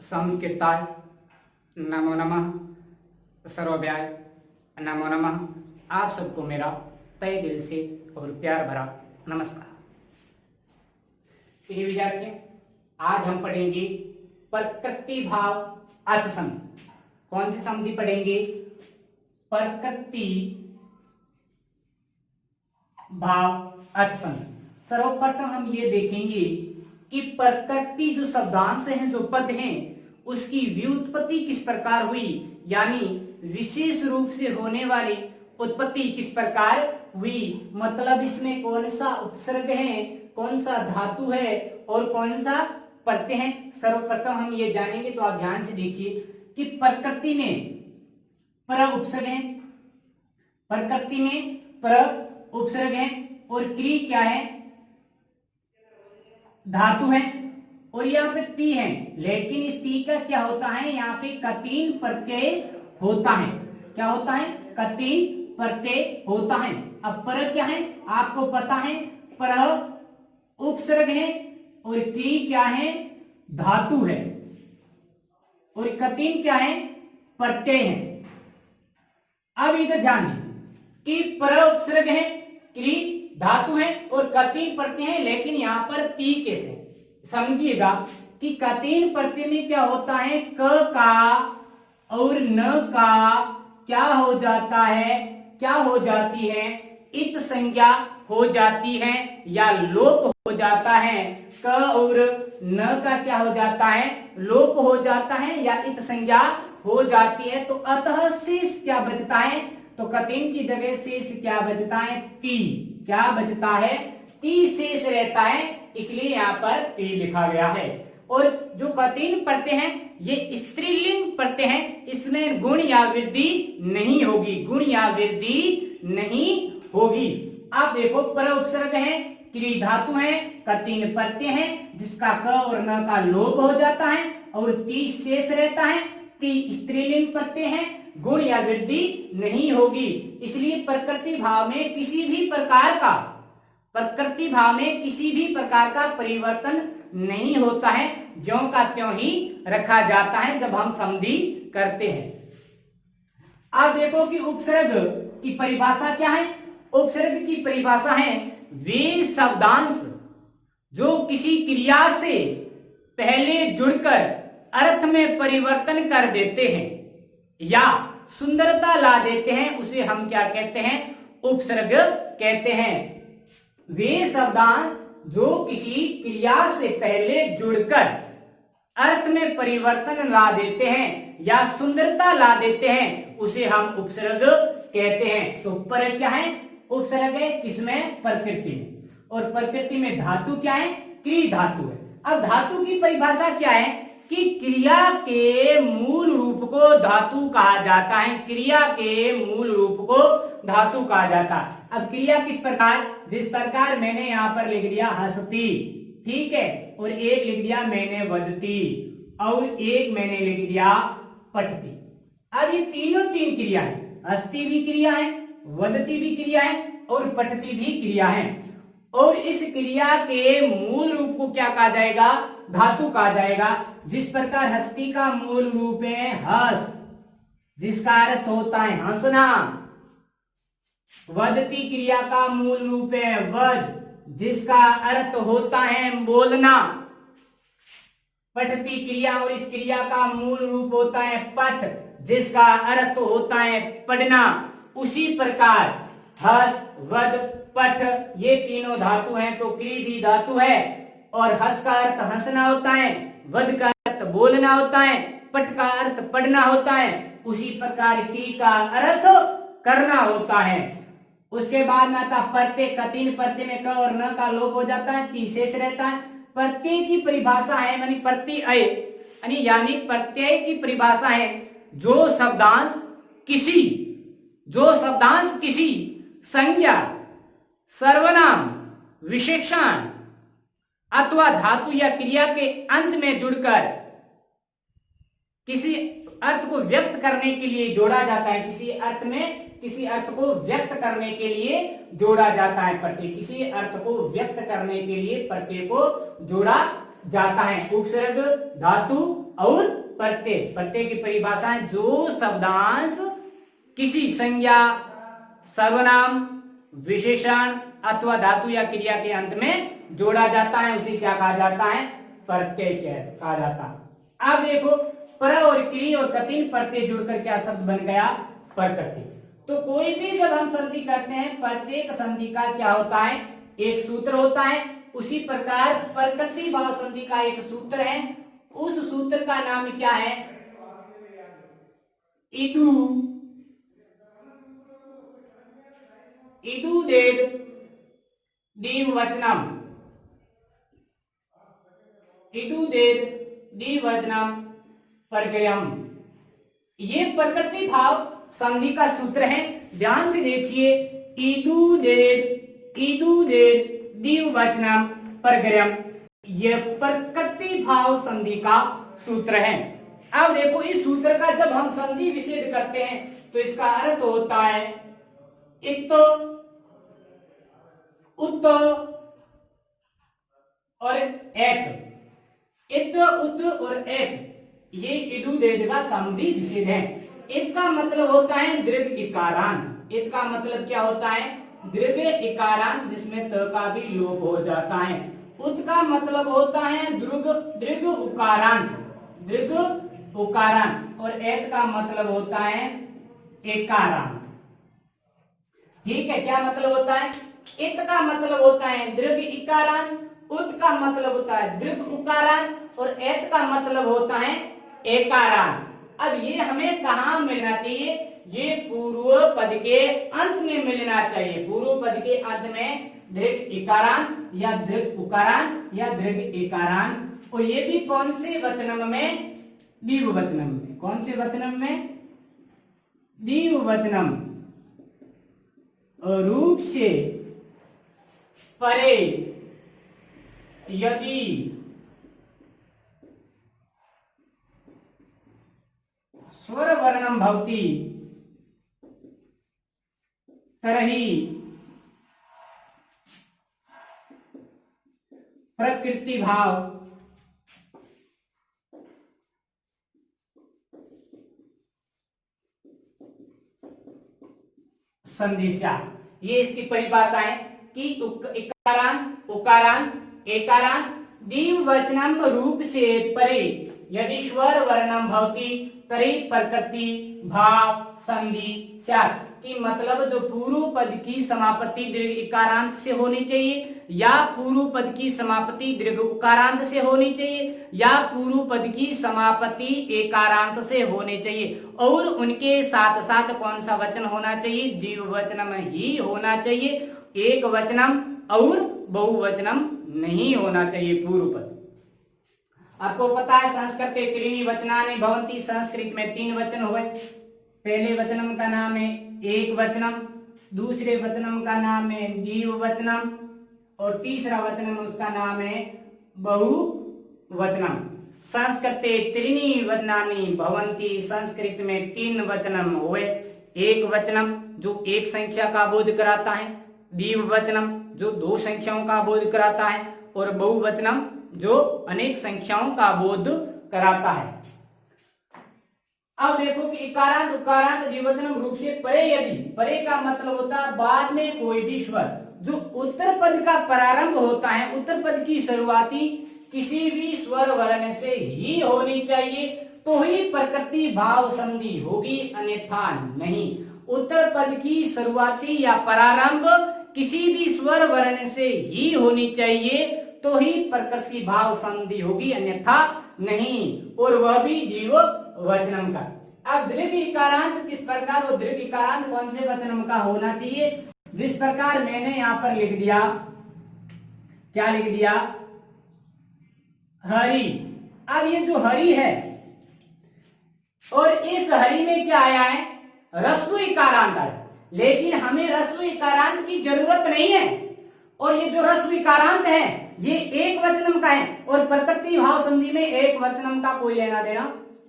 संस्कृताय नमो नमः, सर्वव्याय नमो नमः। आप सबको मेरा तहे दिल से और प्यार भरा नमस्कार। प्रिय विद्यार्थियों, आज हम पढ़ेंगे प्रकृति भाव अर्थ संधि। कौन सी संधि पढ़ेंगे? प्रकृति भाव अर्थ संधि। सर्वप्रथम हम ये देखेंगे कि प्रकृति जो शब्दांश हैं, जो पद हैं, उसकी व्युत्पत्ति किस प्रकार हुई, यानी विशेष रूप से होने वाली उत्पत्ति किस प्रकार हुई। मतलब इसमें कौन सा उपसर्ग है, कौन सा धातु है और कौन सा प्रत्यय है। सर्वप्रथम हम ये जानेंगे, तो आप ध्यान से देखिए कि प्रकृति में पर उपसर्ग है, प्रकृति में पर उपसर्ग है और क्री क्या है? धातु है। और यहाँ पे ती है, लेकिन इस ती का क्या होता है? यहाँ पे कतीन प्रत्यय होता है। क्या होता है? कतीन प्रत्यय होता है। अब पर क्या है? आपको पता है, पर उपसर्ग है और क्री क्या है? धातु है। और कतीन क्या है? प्रत्यय है। अब इधर ध्यान दीजिए कि पर उपसर्ग है, क्री धातु है और कतीन प्रत्यय है, लेकिन यहां पर ती कैसे? समझिएगा कि कतीन प्रत्यय में क्या होता है? क का और न का क्या हो जाता है? क्या हो जाती है? इत संज्ञा हो जाती है या लोप हो जाता है। क और न का क्या हो जाता है? लोप हो जाता है या इत संज्ञा हो जाती है। तो अतः शेष क्या बचता है? तो कतीन की जगह शेष क्या बचता है? ती। क्या बचता है? ती शेष रहता है, इसलिए यहाँ पर ती लिखा गया है। और जो कतीन प्रत्यय हैं, ये स्त्रीलिंग प्रत्यय हैं, इसमें गुण या वृद्धि नहीं होगी, गुण या वृद्धि नहीं होगी। आप देखो, पर उपसर्ग है, क्री धातु है, कतीन प्रत्यय है जिसका क और न का लोप हो जाता है और ती शेष रहता है। ती स्त्रीलिंग प्रत्यय है, गुण या वृद्धि नहीं होगी, इसलिए प्रकृति भाव में किसी भी प्रकार का परिवर्तन नहीं होता है, ज्यों का त्यों ही रखा जाता है जब हम संधि करते हैं। आप देखो कि उपसर्ग की परिभाषा क्या है? उपसर्ग की परिभाषा है वे शब्दांश जो किसी क्रिया से पहले जुड़कर अर्थ में परिवर्तन कर देते हैं या सुंदरता ला देते हैं, उसे हम क्या कहते हैं? उपसर्ग कहते हैं। वे शब्दांश जो किसी क्रिया से पहले जुड़कर अर्थ में परिवर्तन ला देते हैं या सुंदरता ला देते हैं, उसे हम उपसर्ग कहते हैं। तो पर क्या है? उपसर्ग है, किसमें? प्रकृति में। और प्रकृति में धातु क्या है? क्री धातु है। अब धातु की परिभाषा क्या है कि क्रिया के मूल रूप को धातु कहा जाता है। क्रिया के मूल रूप को धातु कहा जाता है। अब क्रिया किस प्रकार? जिस प्रकार मैंने यहां पर लिख दिया हंसती, ठीक है, और एक लिख दिया मैंने वदती और एक मैंने लिख दिया पठती। अब ये तीनों तीन क्रिया है, हंसती भी क्रिया है, वदती भी क्रिया है और पठती भी क्रिया है। और इस क्रिया के मूल रूप को क्या कहा जाएगा? धातु कहा जाएगा। जिस प्रकार हंसती का मूल रूप है हंस, जिसका अर्थ होता है हंसना। वदती क्रिया का मूल रूप है वद, जिसका अर्थ होता है बोलना। पठती क्रिया और इस क्रिया का मूल रूप होता है पठ, जिसका अर्थ होता है पढ़ना। उसी प्रकार हस, वद, पठ ये तीनों धातु हैं, तो क्री भी धातु है और हस का अर्थ हंसना होता है, वद का अर्थ बोलना होता है, पठ का अर्थ पढ़ना होता है। उसी प्रकार क्री का अर्थ करना होता है। उसके बाद में आता प्रत्यय। कतीन प्रत्यय में क और न का लोप हो जाता है, ती शेष रहता है। प्रत्यय की परिभाषा है यानी प्रत्यय यानी प्रत्यय की परिभाषा है जो शब्दांश किसी संज्ञा, सर्वनाम, विशेषण अथवा धातु या क्रिया के अंत में जुड़कर किसी अर्थ को व्यक्त करने के लिए जोड़ा जाता है। किसी अर्थ को व्यक्त करने के लिए जोड़ा जाता है प्रत्यय। किसी अर्थ को व्यक्त करने के लिए प्रत्यय को जोड़ा जाता है। उपसर्ग, धातु और प्रत्यय। प्रत्यय की परिभाषा है जो शब्दांश किसी संज्ञा, सर्वनाम, विशेषण अथवा धातु या क्रिया के अंत में जोड़ा जाता है उसे क्या कहा जाता है? प्रत्यय कहा जाता है। अब देखो पर और क्री और कठिन प्रत्यय जुड़कर क्या शब्द बन गया? प्रकृति। तो कोई भी जब हम संधि करते हैं प्रत्येक संधि का क्या होता है? एक सूत्र होता है। उसी प्रकार प्रकृति भाव संधि का एक सूत्र है, उस सूत्र का नाम क्या है? इदु। इदुदेद द्विवचनम। इदुदेद द्विवचनम परग्रहम। ये प्रकृति भाव संधि का सूत्र है। ध्यान से देखिए, इदुदेद द्विवचनम परग्रहम, यह प्रकृति भाव संधि का सूत्र है। अब देखो इस सूत्र का जब हम संधि विच्छेद करते हैं तो इसका अर्थ होता है इत, उत और एक। इत, उत और एक, ये इदुदेद का संधि विच्छेद है। इत का मतलब होता है दीर्घ इकारांत। इत का मतलब क्या होता है? दीर्घ इकारांत जिसमें त का भी लोप हो जाता है। उत का मतलब होता है दीर्घ उकारांत, दीर्घ उकारांत। और एत का मतलब होता है एकारांत। ठीक है, क्या मतलब होता है? इत का मतलब होता है दीर्घ इकारांत, उत का मतलब होता है दीर्घ उकारांत और एत का मतलब होता है एकारांत। अब ये हमें कहां मिलना चाहिए? ये पूर्व पद के अंत में मिलना चाहिए। पूर्व पद के अंत में दीर्घ इकारांत या दीर्घ उकारांत या दीर्घ एकारांत। और ये भी कौन से वचनम में? द्विवचनम में। कौन से वचनम में? द्विवचनम रूप से परे यदि स्वर वर्णम भवति तरहि प्रकृति भाव संधि स्यात्। ये इसकी परिभाषा है कि इकारांत, उकारांत, एकारांत द्विवचनम रूप से परे यदि स्वर वर्णम भवति तर्हि प्रकृति भाव संधि स्यात्। कि मतलब जो पूर्व पद की समापति दीर्घ इकारांत से होनी चाहिए या पूर्व पद की समापति दीर्घ उकारांत से होनी चाहिए या पूर्व पद की समापति एकारांत से होनी चाहिए। और उनके साथ साथ कौन सा वचन होना चाहिए? द्विवचनम ही होना चाहिए। एक वचनम और बहुवचनम नहीं होना चाहिए पूर्व पद। आपको पता है संस्कृते त्रीणि वचनानि भवन्ति। संस्कृत में 3 वचन हुए। पहले वचनम का नाम है एक वचनम, दूसरे वचनम का नाम है द्विवचनम और तीसरा वचनम उसका नाम है बहुवचनम। संस्कृते त्रीणि वचनानि भवन्ति। संस्कृत में 3 वचनम हुए। एक वचनम जो एक संख्या का बोध कराता है, द्विवचनम जो 2 संख्याओं का बोध कराता है और बहुवचनम जो अनेक संख्याओं का बोध कराता है। अब देखो कि इकारांत, उकारांत द्विवचनम रूप से परे यदि, परे का मतलब होता है बाद में कोई भी स्वर जो उत्तर पद का प्रारंभ होता है, उत्तर पद की शुरुआती किसी भी स्वर वर्ण से ही होनी चाहिए तो ही प्रकृति भाव संधि होगी, अन्यथा नहीं। उत्तर पद की शुरुआती या प्रारंभ किसी भी स्वर वर्ण से ही होनी चाहिए तो ही प्रकृति भाव संधि होगी, अन्यथा नहीं। और वह भी द्विवचनम का। अब दीर्घ इकारांत किस प्रकार? वो दीर्घ इकारांत कौन से वचनम का होना चाहिए? जिस प्रकार मैंने यहां पर लिख दिया, क्या लिख दिया? हरि। अब ये जो हरि है और इस हरि में क्या आया है? ह्रस्व इकारांत आया। लेकिन हमें ह्रस्व इकारांत की जरूरत नहीं है। और ये जो ह्रस्व इकारांत है ये एक वचनम का है और प्रकृति भाव संधि में एक वचनम का कोई लेना देना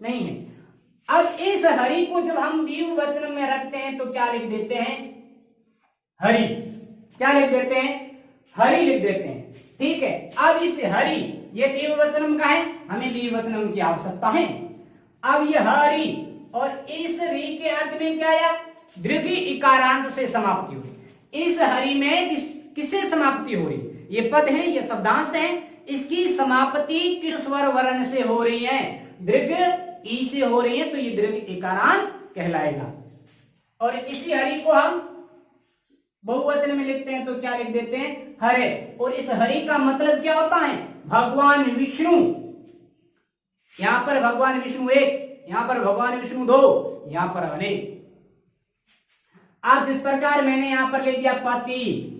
नहीं है। अब इस हरि को जब हम द्विवचन में रखते हैं तो क्या लिख देते हैं? हरि। क्या लिख देते हैं? हरि लिख देते हैं। ठीक है। अब इस हरि ये द्विवचनम का है, हमें द्विवचनम की आवश्यकता है। अब ये हरि और इस री के अंत में क्या आया, दीर्घ इकारांत से समाप्ति हुई। इस हरि में किससे समाप्ति हो रही, ये पद है, ये शब्दांश है, इसकी समाप्ति किस स्वर वर्ण से हो रही है, दीर्घ ई से हो रही है, तो ये दीर्घ इकारांत कहलाएगा। और इसी हरि को हम बहुवचन में लिखते हैं तो क्या लिख देते हैं, हरे। और इस हरि का मतलब क्या होता है, भगवान विष्णु। यहां पर भगवान विष्णु एक, यहां पर भगवान विष्णु दो, यहां पर अनेक। अब जिस प्रकार मैंने यहां पर लिख दिया पति,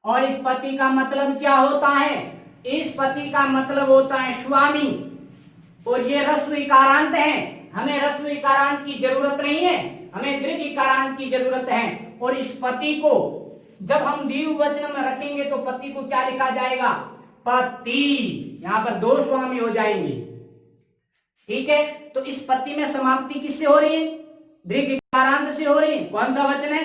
और इस पति का मतलब क्या होता है, इस पति का मतलब होता है स्वामी। और ये ह्रस्व इकारांत है, हमें ह्रस्व इकारांत की जरूरत नहीं है, हमें दीर्घ इकारांत की जरूरत है। और इस पति को जब हम द्विवचन में रखेंगे तो पति को क्या लिखा जाएगा, पति। यहां पर दो स्वामी हो जाएंगे, ठीक है। तो इस पति में समाप्ति किससे हो रही है, दीर्घ इकारांत से हो रही है। कौन सा वचन है,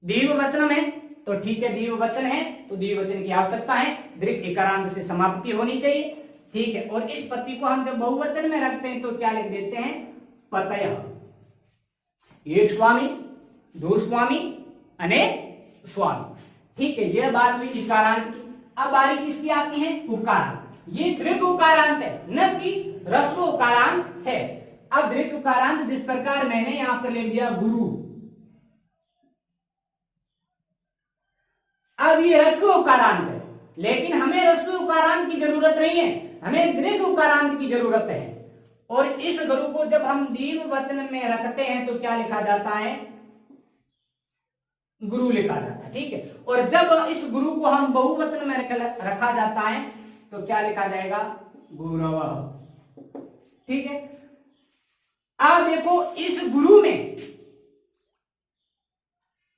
द्विवचन है, तो ठीक है द्विवचन है तो द्विवचन की आवश्यकता है, दीर्घ इकारांत से समाप्ति होनी चाहिए, ठीक है। और इस पति को हम जब बहुवचन में रखते हैं तो क्या लिख देते हैं, पतयः। एक स्वामी, दो स्वामी, अनेक स्वामी, ठीक है। यह बात हुई इकारांत की। अब बारी किसकी आती है, उकारांत। ये दीर्घ उकारांत है, न कि ह्रस्व उकारांत है। अब दीर्घ उकारांत जिस प्रकार मैंने यहां पर लिख दिया गुरु, अब ये ह्रस्व उकारांत है, लेकिन हमें ह्रस्व उकारांत की जरूरत नहीं है, हमें दीर्घ उकारांत की जरूरत है। और इस गुरु को जब हम द्विवचन में रखते हैं तो क्या लिखा जाता है, गुरु लिखा जाता है, ठीक है। और जब इस गुरु को हम बहुवचन में रखा जाता है तो क्या लिखा जाएगा, गुरवः, ठीक है। अब देखो इस गुरु में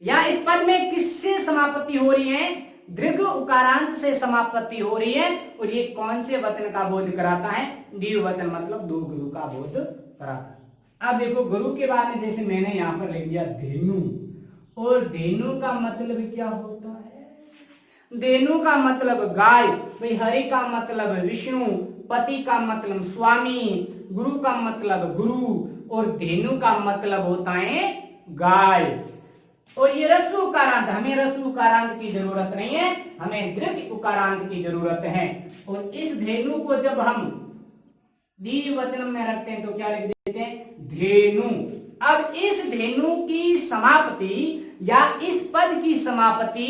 या इस पद में किससे समाप्ति हो रही है, दीर्घ उकारांत से समाप्ति हो रही है। और ये कौन से वचन का बोध कराता है, द्विवचन, मतलब दो गुरु का बोध कराता है। अब देखो गुरु के बाद में जैसे मैंने यहां पर लिख दिया धेनु, और धेनु का मतलब क्या होता है, धेनु का मतलब गाय, भाई हरि का मतलब विष्णु, पति का मतलब स्वामी, गुरु का मतलब गुरु, और धेनु का मतलब होता है गाय। और ये ह्रस्व उकारांत, हमें ह्रस्व उकारांत की जरूरत नहीं है, हमें दीर्घ उकारांत की जरूरत है। और इस धेनु को जब हम द्विवचन में रखते हैं तो क्या लिख देते हैं, धेनु। अब इस धेनु की समाप्ति या इस पद की समाप्ति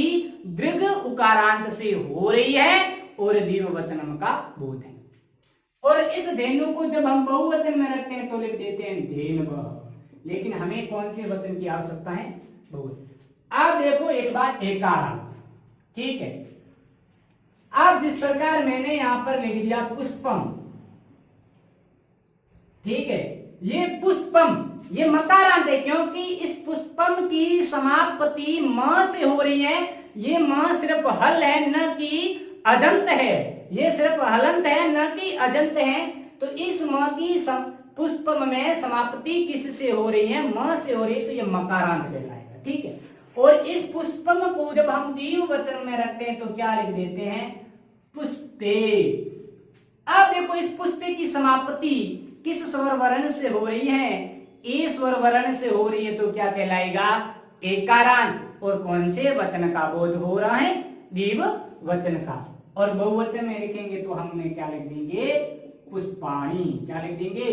दीर्घ उकारांत से हो रही है और द्विवचन का बोध है। और इस धेनु को जब हम बहुवचन में रखते हैं तो लिख देते हैं धेनवः, लेकिन हमें कौन से वचन की आवश्यकता है, बहुवचन। अब देखो एक बात एकारांत, ठीक है। अब जिस प्रकार मैंने यहां पर लिख दिया पुष्पम, ठीक है, ये पुष्पम, ये मकारांत है क्योंकि इस पुष्पम की समाप्ति म से हो रही है। ये म सिर्फ हल है न कि अजंत है, ये सिर्फ हलंत है न कि अजंत है। तो इस म की पुष्पम में समाप्ति किस से हो रही है, म से हो रही है, तो ये मकारांत कहलाएगा, ठीक है। और इस पुष्पम को जब हम द्विवचन में रखते हैं तो क्या लिख देते हैं, पुष्पे। अब देखो इस पुष्पे की समाप्ति किस स्वर वर्ण से हो रही है, ए स्वर वर्ण से हो रही है, तो क्या कहलाएगा, एकारांत। और कौन से वचन का बोध हो रहा है, द्विवचन का। और बहुवचन में लिखेंगे तो हमने क्या लिख देंगे, पुष्पाणि। क्या लिख देंगे,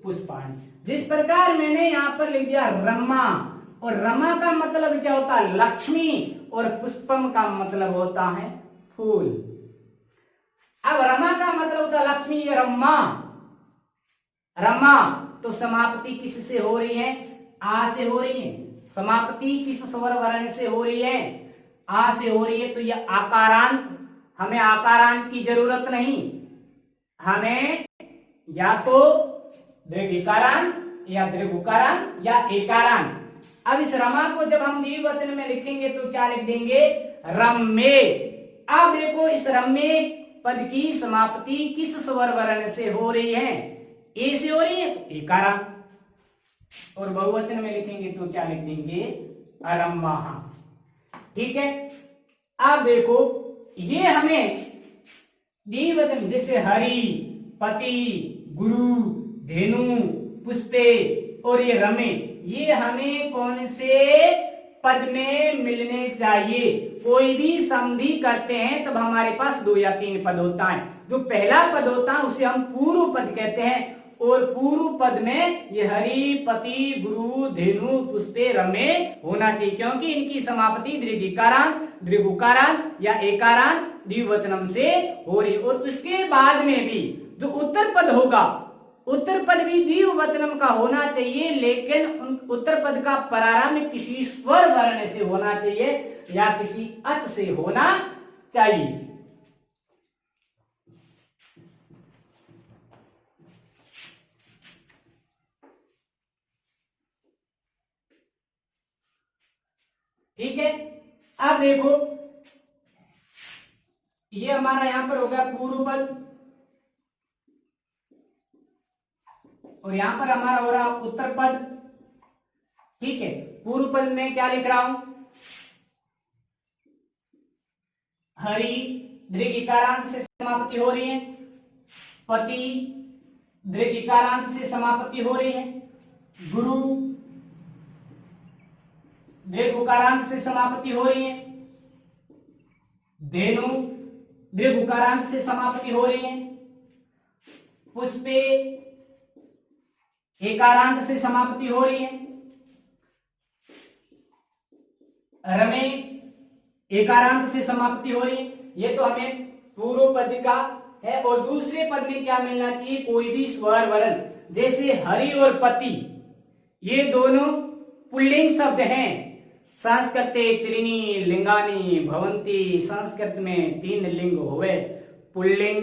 पुष्पाणि। जिस प्रकार मैंने यहां पर लिख दिया रमा, और रमा का मतलब क्या होता है, लक्ष्मी, और पुष्पम का मतलब होता है फूल। अब रमा का मतलब होता है लक्ष्मी, रमा, रमा, तो समाप्ति किस से हो रही है, आ से हो रही है। समाप्ति किस स्वर वर्ण से हो रही है, आ से हो रही है, तो यह आकारांत, हमें आकारांत की जरूरत नहीं, हमें या तो दीर्घ इकारांत या दीर्घ उकारांत या एकारांत। अब इस रमा को जब हम द्विवचन में लिखेंगे तो क्या लिख देंगे, रम्ये। अब देखो इस रम्ये पद की समाप्ति किस स्वर वर्ण से हो रही है, ए से हो रही है, एकारांत। और बहुवचन में लिखेंगे तो क्या लिख देंगे, अरम्माः, ठीक है। अब देखो ये हमें द्विवचन जैसे हरि, पति, गुरु, धेनु, पुष्पे और ये रमे, ये हमें कौन से पद में मिलने चाहिए? कोई भी संधि करते हैं तब हमारे पास 2 या 3 पद होता है। जो पहला पद होता है उसे हम पूर्व पद कहते हैं, और पूर्व पद में ये हरि, पति, गुरु, धेनु, पुष्पे, रमे होना चाहिए, क्योंकि इनकी समाप्ति दीर्घिकारांत, दीर्घुकारांत या एकारांत द्विवचनम से हो रही। और उसके बाद में भी जो उत्तर पद होगा, उत्तर पद भी द्विवचनम का होना चाहिए, लेकिन उत्तर पद का प्रारंभ किसी स्वर वर्ण से होना चाहिए या किसी अच से होना चाहिए। ठीक है, अब देखो ये हमारा यहां पर हो गया पूर्व पद, और यहां पर हमारा हो रहा उत्तर पद। ठीक है, पूर्व पद में क्या लिख रहा हूं? हरि दीर्घ इकारांत से समाप्ति हो रही है, पति दीर्घ इकारांत से समाप्ति हो रही है, गुरु दीर्घ उकारांत से समाप्ति हो रही है, धेनु दीर्घ उकारांत से समाप्ति हो रही है, पुष्पे एकारांत से समाप्ति हो रही है, रमे एकारांत से समाप्ति हो रही है। ये तो हमें पूर्व पद का है। और दूसरे पद में क्या मिलना चाहिए? कोई भी स्वर वर्ण, जैसे हरि और पति, ये दोनों पुल्लिंग शब्द हैं। संस्कृते त्रीणि लिंगानि भवन्ति, संस्कृत में 3 लिंग हुए, पुल्लिंग,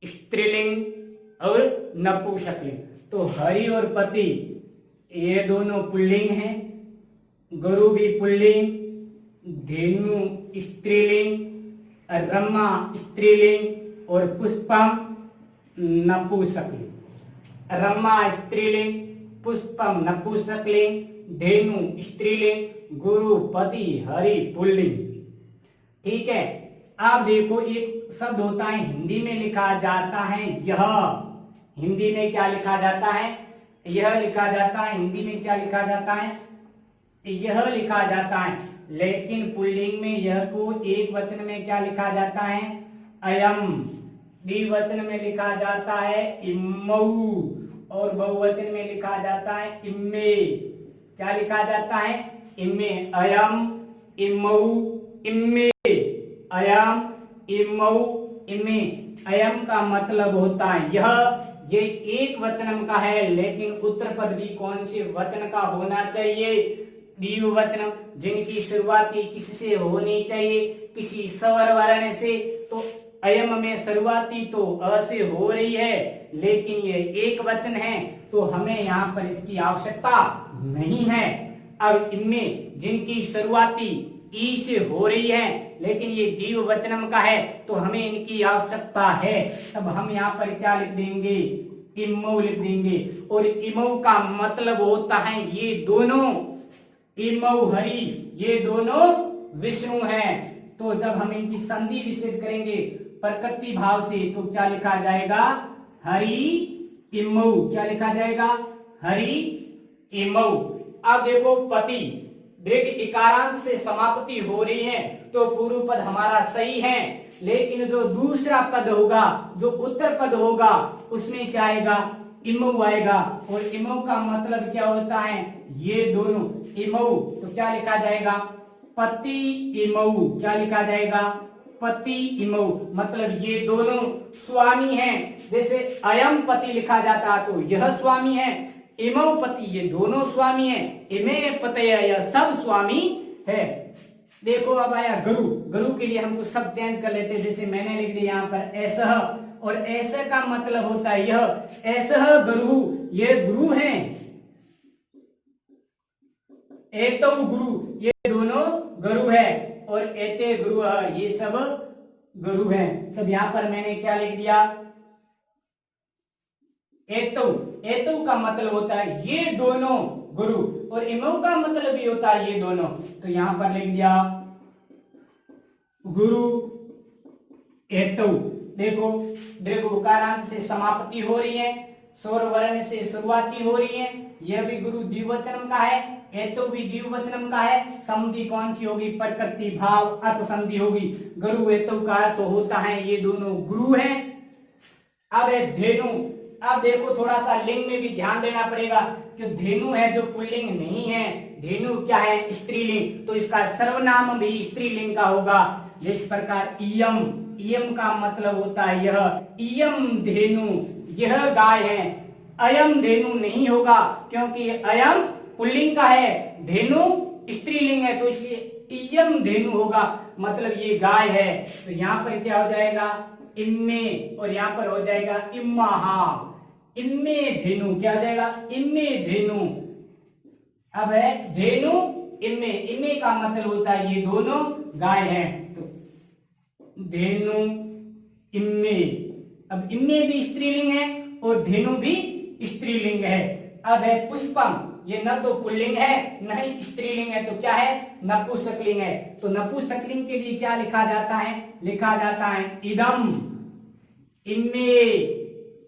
स्त्रीलिंग और नपुंसकलिंग। तो हरि और पति ये दोनों पुल्लिंग हैं, गुरु भी पुल्लिंग, धेनु स्त्रीलिंग, रमा स्त्रीलिंग और पुष्पम नपुंसकलिंग। रमा स्त्रीलिंग, पुष्पम नपुंसकलिंग, धेनु स्त्रीलिंग, गुरु पति, हरि पुल्लिंग। ठीक है, अब देखो एक शब्द होता है हिंदी में लिखा जाता है यह। हिंदी में क्या लिखा जाता है? यह लिखा जाता है। हिंदी में क्या लिखा जाता है? यह लिखा जाता है। लेकिन पुल्लिंग में यह को एक वचन में क्या लिखा जाता है? अयम। द्विवचन में लिखा जाता है इम्मऊ, और बहुवचन में लिखा जाता है इम्मे। क्या लिखा जाता है? इम्मे। अयम इम्मऊ इम्मे, अयम इम्मऊ इम्मे। अयम का मतलब होता है यह। ये एक वचनम का है, लेकिन उत्तर पद भी कौन से वचन का होना चाहिए? द्विवचनम, जिनकी शुरुआती किससे होनी चाहिए? किसी स्वर वर्ण से। तो अयम में शुरुआती तो अ से हो रही है, लेकिन ये एक वचन है, तो हमें यहाँ पर इसकी आवश्यकता नहीं है। अब इनमें जिनकी शुरुआती ई से हो रही है, लेकिन ये द्विवचनम का है, तो हमें इनकी आवश्यकता है। तब हम यहाँ पर क्या लिख देंगे? इम्मऊ लिख देंगे। और इम्मऊ का मतलब होता है ये दोनों, इम्मऊ हरि, ये दोनों विष्णु हैं। तो जब हम इनकी संधि विच्छेद करेंगे प्रकृति भाव से, तो क्या लिखा जाएगा? हरि इम्मऊ। क्या लिखा जाएगा? हरि इम्मऊ। अब देखो पति दीर्घ इकारांत से समाप्ति हो रही है, तो पूर्व पद हमारा सही है। लेकिन जो दूसरा पद होगा, जो उत्तर पद होगा, उसमें क्या आएगा? इम्मऊ आएगा। और इम्मऊ का मतलब क्या होता है? ये दोनों इम्मऊ। तो क्या लिखा जाएगा? पति इम्मऊ। क्या लिखा जाएगा? पति इम्मऊ। मतलब ये दोनों स्वामी हैं। जैसे अयम पति लिखा जाता तो यह स्वामी है, इमौ पति ये दोनों स्वामी है, इमे पतय यह सब स्वामी है। देखो अब आया गुरु। गुरु के लिए हमको सब चेंज कर लेते हैं। जैसे मैंने लिख दिया यहाँ पर ऐसा, और ऐसा का मतलब होता है यह। ऐसा गुरु, ये गुरु हैं। एतो गुरु, ये दोनों गुरु है, और एते गुरु, ये सब गुरु हैं। तब यहाँ पर मैंने क्या लिख दिया? एतो। एतो का मतलब होता है ये दोनों गुरु, और इमो का मतलब भी होता है ये दोनों। तो यहां पर लिख दिया गुरु एतो। देखो दीर्घ उकारांत से समाप्ति हो रही है, स्वर वर्ण से शुरुआती हो रही है, यह भी गुरु द्विवचनम का है, एतो भी द्विवचनम का है। संधि कौन सी होगी? प्रकृति भाव अच संधि होगी। गुरु एतो का अर्थ होता है ये दोनों गुरु हैं। अब है धेनु। अब देखो थोड़ा सा लिंग में भी ध्यान देना पड़ेगा कि धेनु है जो पुल्लिंग नहीं है, धेनु क्या है? स्त्रीलिंग, तो इसका सर्वनाम भी स्त्रीलिंग का होगा। जिस प्रकार इयम, इयम का मतलब होता है यह, इयम धेनु, यह गाय है। अयम धेनु नहीं होगा क्योंकि अयम पुल्लिंग का है, धेनु स्त्रीलिंग है, तो इसलिए इयम धेनु होगा, मतलब ये गाय है। तो यहाँ पर क्या हो जाएगा? इम्मे, और यहाँ पर हो जाएगा इम्माहा। इम्मे धेनु क्या हो जाएगा? इम्मे धेनु। अब है धेनु इम्मे, इम्मे का मतलब होता है ये दोनों गाय हैं, तो धेनु इम्मे। अब इम्मे भी स्त्रीलिंग है और धेनु भी स्त्रीलिंग है। अब है पुष्पम, ये न तो पुल्लिंग है न ही स्त्रीलिंग है, तो क्या है? नपुंसकलिंग है। तो नपुंसकलिंग के लिए क्या लिखा जाता है? लिखा जाता है इदम इम्मे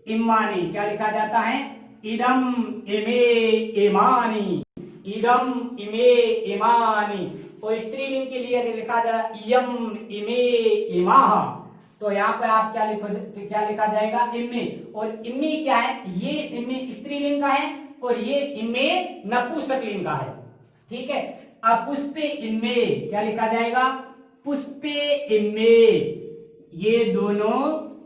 इमानी। क्या लिखा जाता है? इदम इमे इमानी, इदम इमे इमानी। और स्त्रीलिंग के लिए लिखा जाए इयम इमे इमाह। तो यहाँ पर आप क्या लिखो, क्या लिखा जाएगा? इम्मे। और इम्मे क्या है? ये इम्मे स्त्रीलिंग का है और ये इम्मे नपुंसकलिंग का है। ठीक है। अब पुष्पे इम्मे क्या लिखा जाएगा? पुष्पे इम्मे, ये दोनों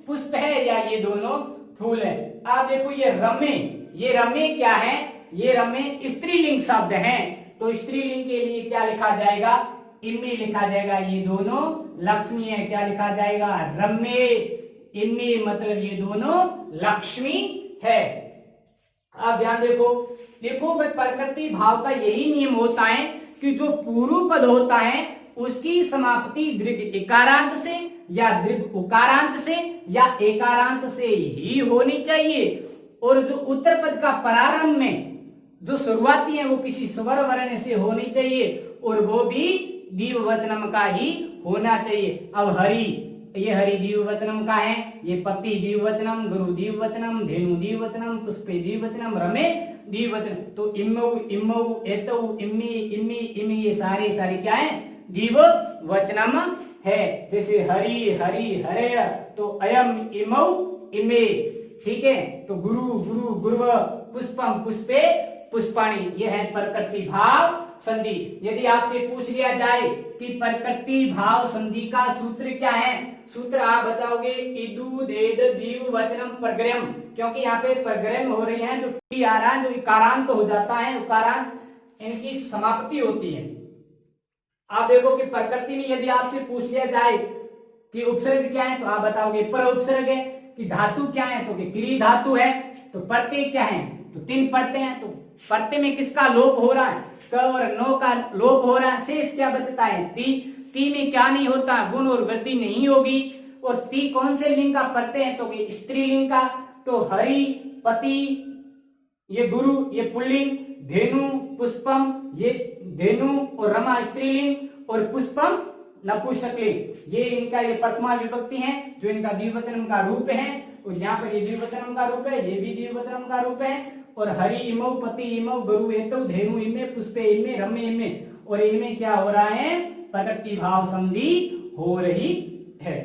पुष्प है या ये दोनों फूल है। आप देखो ये रमे क्या है? ये रमे स्त्रीलिंग शब्द है, तो स्त्रीलिंग के लिए क्या लिखा जाएगा? इम्मे लिखा जाएगा। ये दोनों लक्ष्मी है, क्या लिखा जाएगा? रम्मे इम्मे, मतलब ये दोनों लक्ष्मी है। आप ध्यान देखो, देखो भाई प्रकृति भाव का यही नियम होता है कि जो पूर्व पद होता है उसकी समाप्ति दीर्घ इकारांत से या दीर्घ उकारांत से या एकारांत से ही होनी चाहिए, और जो उत्तर पद का प्रारंभ में जो शुरुआती है वो किसी स्वर वर्ण से होनी चाहिए, और वो भी द्विवचनम का ही होना चाहिए। अब हरि, ये हरि द्विवचनम का है, ये पति द्विवचनम, गुरु द्विवचनम, धेनु द्विवचनम, पुष्पे द्विवचनम, रमे द्विवचन। तो इम्मौ इम्मौ एतौ इम्मी इम्मी इम्मी, ये सारे क्या है? द्विवचनम है। जैसे हरि हरि हरे, तो अयम इमौ इमे। ठीक है। तो गुरु गुरु गुरुव, पुष्पम पुष्पे पुष्पाणि, यह है प्रकृति भाव संधि। यदि आपसे पूछ लिया जाए कि प्रकृति भाव संधि का सूत्र क्या है, सूत्र आप बताओगे इदु देद द्विवचनम प्रग्रम, क्योंकि यहाँ पे प्रग्रम हो रही है, जो टी आ रहा है, जो इकारांत हो जाता है, उकारांत इनकी समाप्ति होती है। आप देखो कि प्रकृति में यदि आपसे पूछ लिया जाए कि उपसर्ग क्या है, तो आप बताओगे पर उपसर्ग है। कि धातु क्या है, तो कि क्री धातु है। तो प्रत्यय क्या है, तो 3 प्रत्यय हैं। तो प्रत्यय में किसका लोप हो रहा है? क और नो का लोप हो रहा है। शेष क्या बचता है? ती में क्या नहीं होता? गुण और वृद्धि नहीं होगी। और ती कौन से लिंग का प्रत्यय है? तो कि स्त्रीलिंग का। तो हरि पति, ये गुरु ये पुल्लिंग, धेनु पुष्पम ये धेनु, और रमा स्त्रीलिंग, और पुष्पम नपुंसकलिंग, ये इनका ये प्रथमा विभक्ति है, जो इनका द्विवचनम का रूप है। और यहाँ पर ये द्विवचनम का रूप है, ये भी द्विवचनम का रूप है। और हरि इमौ, पति इमौ, गुरु एतौ, धेनु इमे, पुष्पे इमे, रमे इमे, और इनमें क्या हो रहा है? प्रकृति भाव संधि हो रही है।